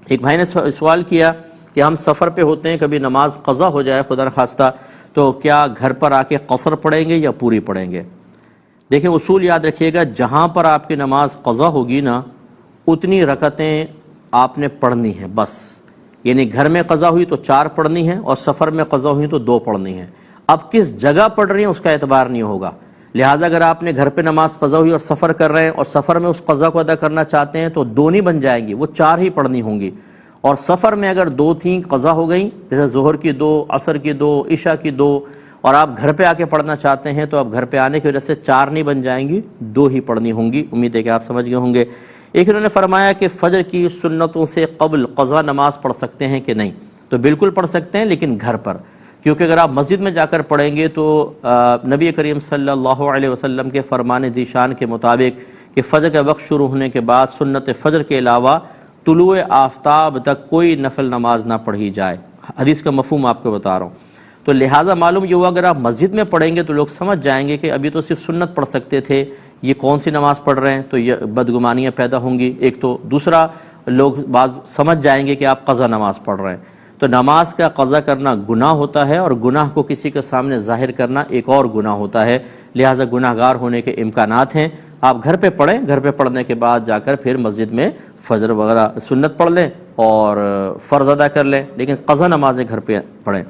ایک بھائی نے سوال کیا کہ ہم سفر پہ ہوتے ہیں، کبھی نماز قضا ہو جائے خدا نخواستہ، تو کیا گھر پر آ کے قصر پڑھیں گے یا پوری پڑھیں گے؟ دیکھیں اصول یاد رکھیے گا، جہاں پر آپ کی نماز قضا ہوگی نا اتنی رکعتیں آپ نے پڑھنی ہیں بس. یعنی گھر میں قضا ہوئی تو 4 پڑھنی ہیں، اور سفر میں قضا ہوئی تو 2 پڑھنی ہیں. اب کس جگہ پڑھ رہی ہیں اس کا اعتبار نہیں ہوگا. لہٰذا اگر آپ نے گھر پہ نماز قضا ہوئی اور سفر کر رہے ہیں اور سفر میں اس قضا کو ادا کرنا چاہتے ہیں تو 2 نہیں بن جائیں گی، وہ 4 ہی پڑھنی ہوں گی. اور سفر میں اگر 2 تھیں قضا ہو گئیں، جیسے ظہر کی 2، عصر کی 2، عشاء کی 2، اور آپ گھر پہ آ کے پڑھنا چاہتے ہیں تو اب گھر پہ آنے کی وجہ سے 4 نہیں بن جائیں گی، 2 ہی پڑھنی ہوں گی. امید ہے کہ آپ سمجھ گئے ہوں گے. ایک انہوں نے فرمایا کہ فجر کی سنتوں سے قبل قضا نماز پڑھ سکتے ہیں کہ نہیں؟ تو بالکل پڑھ سکتے ہیں، لیکن گھر پر، کیونکہ اگر آپ مسجد میں جا کر پڑھیں گے تو نبی کریم صلی اللہ علیہ وسلم کے فرمان ذیشان کے مطابق کہ فجر کا وقت شروع ہونے کے بعد سنت فجر کے علاوہ طلوع آفتاب تک کوئی نفل نماز نہ پڑھی جائے. حدیث کا مفہوم آپ کو بتا رہا ہوں. تو لہٰذا معلوم یہ ہوا اگر آپ مسجد میں پڑھیں گے تو لوگ سمجھ جائیں گے کہ ابھی تو صرف سنت پڑھ سکتے تھے، یہ کون سی نماز پڑھ رہے ہیں، تو یہ بدگمانیاں پیدا ہوں گی. ایک تو دوسرا لوگ بعض سمجھ جائیں گے کہ آپ قضا نماز پڑھ رہے ہیں. تو نماز کا قضا کرنا گناہ ہوتا ہے، اور گناہ کو کسی کے سامنے ظاہر کرنا ایک اور گناہ ہوتا ہے. لہٰذا گناہ گار ہونے کے امکانات ہیں. آپ گھر پہ پڑھیں، گھر پہ پڑھنے کے بعد جا کر پھر مسجد میں فجر وغیرہ سنت پڑھ لیں اور فرض ادا کر لیں، لیکن قضا نمازیں گھر پہ پڑھیں.